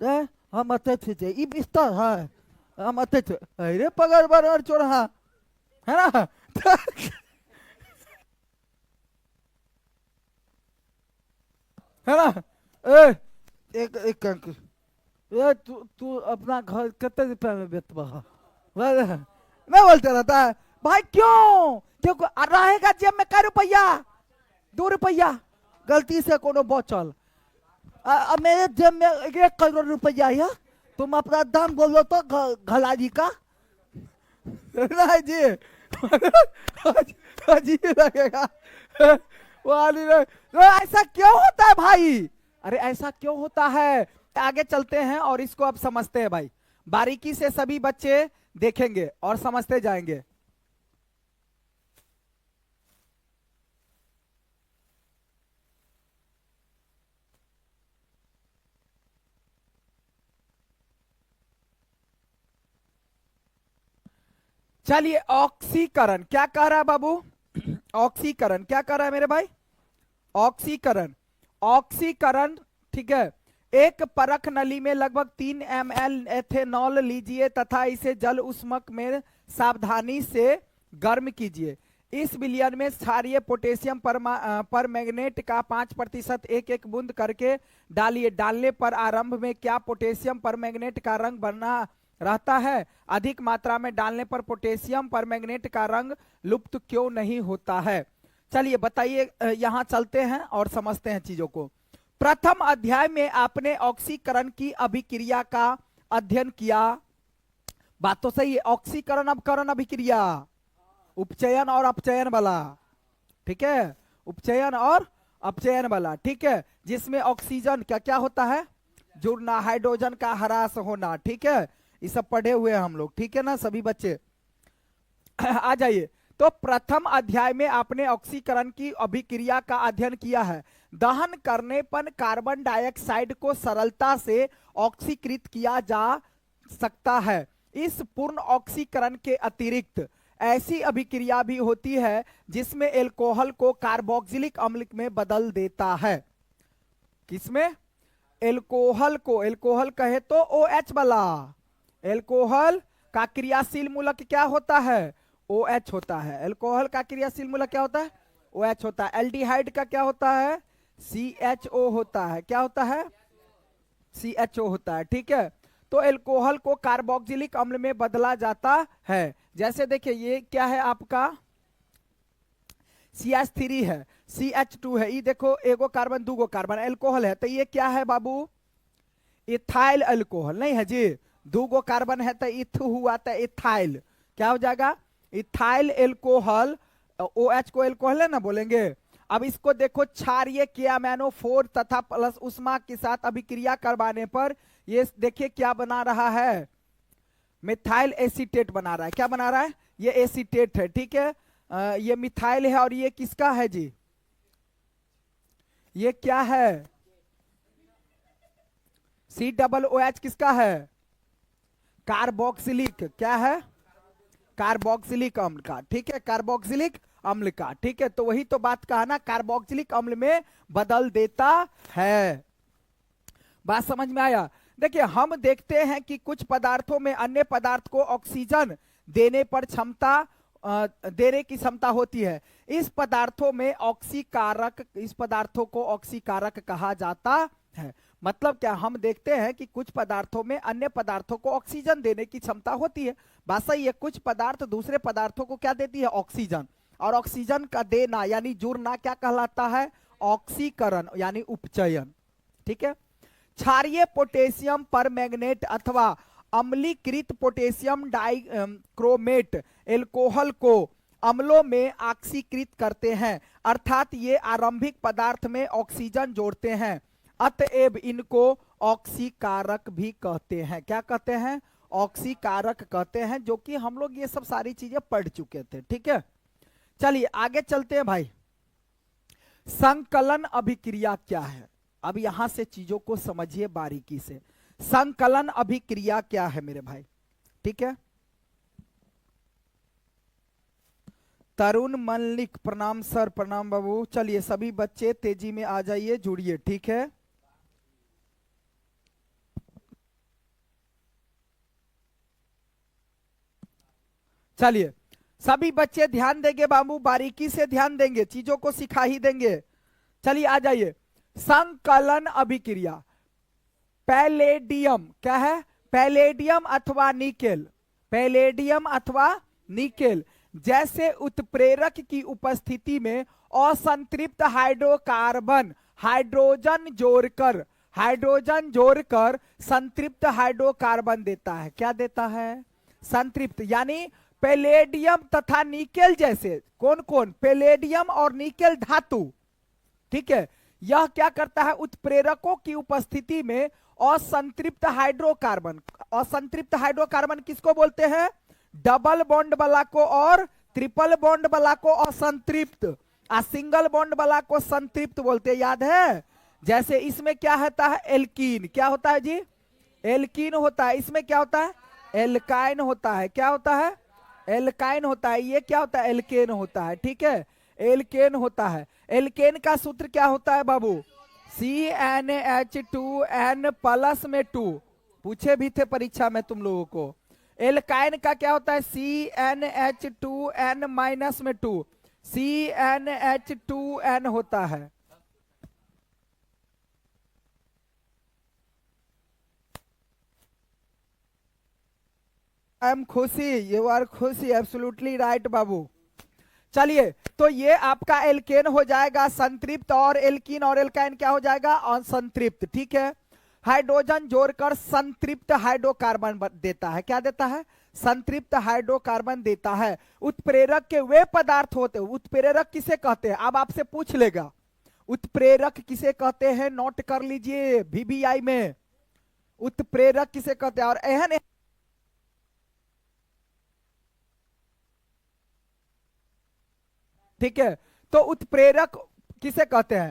हम अते थे ई बिस्तर है, हम अते थे अरे पगार बार चोर हाँ है ना। है ना। ए एक एक काम कर, ए तू तू अपना घर कितने रुपया में बेचबा है? मैं बोलते रहता है भाई क्यों क्यों रहेगा जेब में कै रुपया? 2 रुपया गलती से कोनो बचल, अब मेरे जेब में 1 करोड़ रुपया है, तुम अपना दाम बोलो तो घलाजी का। नहीं जी। अजीब लगेगा। वो आदमी तो ऐसा क्यों होता है भाई? अरे ऐसा क्यों होता है? आगे चलते हैं और इसको अब समझते हैं भाई, बारीकी से सभी बच्चे देखेंगे और समझते जाएंगे। चलिए ऑक्सीकरण क्या कह रहा है बाबू? ऑक्सीकरण क्या कह रहा है मेरे भाई? ऑक्सीकरण, ऑक्सीकरण ठीक है। एक परख नली में लगभग 3 ml एथेनॉल लीजिए तथा इसे जल उष्मक में सावधानी से गर्म कीजिए। इस विलयन में क्षारीय पोटेशियम पर मैग्नेट का 5% एक एक बूंद करके डालिए। डालने पर आरंभ में क्या पोटेशियम पर मैग्नेट का रंग बना रहता है? अधिक मात्रा में डालने पर पोटेशियम पर मैग्नेट का रंग लुप्त क्यों नहीं होता है? चलिए बताइए, यहां चलते हैं और समझते हैं चीजों को। प्रथम अध्याय में आपने ऑक्सीकरण की अभिक्रिया का अध्ययन किया, बात तो सही है। ऑक्सीकरण अपकरण अभिक्रिया, उपचयन और अपचयन वाला, ठीक है, उपचयन और अपचयन वाला, ठीक है, जिसमें ऑक्सीजन क्या क्या होता है? जुड़ना, हाइड्रोजन का ह्रास होना, ठीक है, ये सब पढ़े हुए हैं हम लोग, ठीक है ना सभी बच्चे। आ जाइए, तो प्रथम अध्याय में आपने ऑक्सीकरण की अभिक्रिया का अध्ययन किया है। दहन करने पर कार्बन डाइऑक्साइड को सरलता से ऑक्सीकृत किया जा सकता है। इस पूर्ण ऑक्सीकरण के अतिरिक्त ऐसी अभिक्रिया भी होती है जिसमें एल्कोहल को कार्बोक्सिलिक अम्ल में बदल देता है। किसमें? एल्कोहल को, एल्कोहल कहे तो OH वाला, एल्कोहल का क्रियाशील मूलक क्या होता है? OH होता है। एल्कोहल का क्रियाशील मूलक क्या होता है? OH होता है। एल्डिहाइड का क्या होता है? CHO होता है। क्या होता है? CHO होता है, ठीक है। तो एल्कोहल को कार्बोक्सिलिक अम्ल में बदला जाता है। जैसे देखिए ये क्या है आपका? CH3 है, CH2 है, ये देखो एगो कार्बन दूगो कार्बन, एल्कोहल है, तो ये क्या है बाबू? इथाइल अल्कोहल नहीं है जी। दूगो कार्बन है तो इथ हुआ तो इथाइल, क्या हो जाएगा? Ethyl alcohol. OH को एल्कोहल है ना बोलेंगे। अब इसको देखो, क्षारीय KMnO4 तथा प्लस उष्मा के साथ अभिक्रिया करवाने पर ये देखिए क्या बना रहा है? मिथाइल एसीटेट बना रहा है। क्या बना रहा है? ये एसीटेट है, ठीक है। ये मिथाइल है और ये किसका है जी? ये क्या है? COOH किसका है? कार्बोक्सिलिक, क्या है? कार्बोक्सिलिक अम्ल का, ठीक है, कार्बोक्सिलिक अम्ल का, ठीक है। तो वही तो बात कहा ना, कार्बोक्सिलिक अम्ल में बदल देता है। बात समझ में आया? देखिए हम देखते हैं कि कुछ पदार्थों में अन्य पदार्थ को ऑक्सीजन देने पर क्षमता देने की क्षमता होती है। इस पदार्थों में ऑक्सीकारक, इस पदार्थों को ऑक्सीकारक कहा जाता है। मतलब क्या? हम देखते हैं कि कुछ पदार्थों में अन्य पदार्थों को ऑक्सीजन देने की क्षमता होती है। बात सही है। कुछ पदार्थ दूसरे पदार्थों को क्या देती है? ऑक्सीजन। और ऑक्सीजन का देना यानी जुड़ना क्या कहलाता है? ऑक्सीकरण यानी उपचयन, ठीक है। क्षारीय पोटेशियम परमैंगनेट अथवा अम्लीकृत पोटेशियम डाइक्रोमेट एल्कोहल को अम्लों में ऑक्सीकृत करते हैं, अर्थात ये आरंभिक पदार्थ में ऑक्सीजन जोड़ते हैं। अतएव इनको ऑक्सीकारक भी कहते हैं। क्या कहते हैं? ऑक्सीकारक कहते हैं, जो कि हम लोग ये सब सारी चीजें पढ़ चुके थे, ठीक है। चलिए आगे चलते हैं भाई। संकलन अभिक्रिया क्या है? अब यहां से चीजों को समझिए बारीकी से। संकलन अभिक्रिया क्या है मेरे भाई? ठीक है। तरुण मल्लिक, प्रणाम सर, प्रणाम बाबू। चलिए सभी बच्चे तेजी में आ जाइए, जुड़िए, ठीक है। चलिए सभी बच्चे ध्यान देंगे बाबू, बारीकी से ध्यान देंगे, चीजों को सिखा ही देंगे। चलिए आ जाइए, संकलन अभिक्रिया। पैलेडियम क्या है? पैलेडियम अथवा निकेल, पैलेडियम अथवा निकेल जैसे उत्प्रेरक की उपस्थिति में असंतृप्त हाइड्रोकार्बन हाइड्रोजन जोड़कर संतृप्त हाइड्रोकार्बन देता है। क्या देता है? संतृप्त। यानी पैलेडियम तथा निकेल जैसे, कौन कौन? पैलेडियम और निकेल धातु, ठीक है, यह क्या करता है? उत्प्रेरकों की उपस्थिति में असंतृप्त हाइड्रोकार्बन, असंतृप्त हाइड्रोकार्बन किसको बोलते हैं? डबल बॉन्ड वाला को और ट्रिपल बॉन्ड वाला को असंतृप्त, सिंगल बॉन्ड वाला को संतृप्त बोलते हैं, याद है? जैसे इसमें क्या होता है? एल्कीन। क्या होता है जी? एल्कीन होता है। इसमें क्या होता है? एल्काइन होता है। क्या होता है? एल्काइन होता है। ये क्या होता है? एल्केन होता है। ठीक है, एल्केन होता है। एल्केन का सूत्र क्या होता है बाबू? CnH2n प्लस में 2, पूछे भी थे परीक्षा में तुम लोगों को। एल्काइन का क्या होता है? CnH2n माइनस में 2, CnH2n होता है। आई एम खुशी, यू आर खुशी, एब्सोल्युटली राइट बाबू। चलिए तो ये आपका एल्केन हो जाएगा संतृप्त, और एल्कीन और एल्काइन क्या हो जाएगा? असंतृप्त। ठीक है, हाइड्रोजन जोड़कर संतृप्त हाइड्रोकार्बन देता है। क्या देता है? संतृप्त हाइड्रोकार्बन देता है। उत्प्रेरक के वे पदार्थ होते हैं, उत्प्रेरक किसे कहते हैं? अब आपसे पूछ लेगा उत्प्रेरक किसे कहते हैं, नोट कर लीजिए VBI में, उत्प्रेरक किसे कहते हैं। और एहन ठीक है, तो उत्प्रेरक किसे कहते हैं?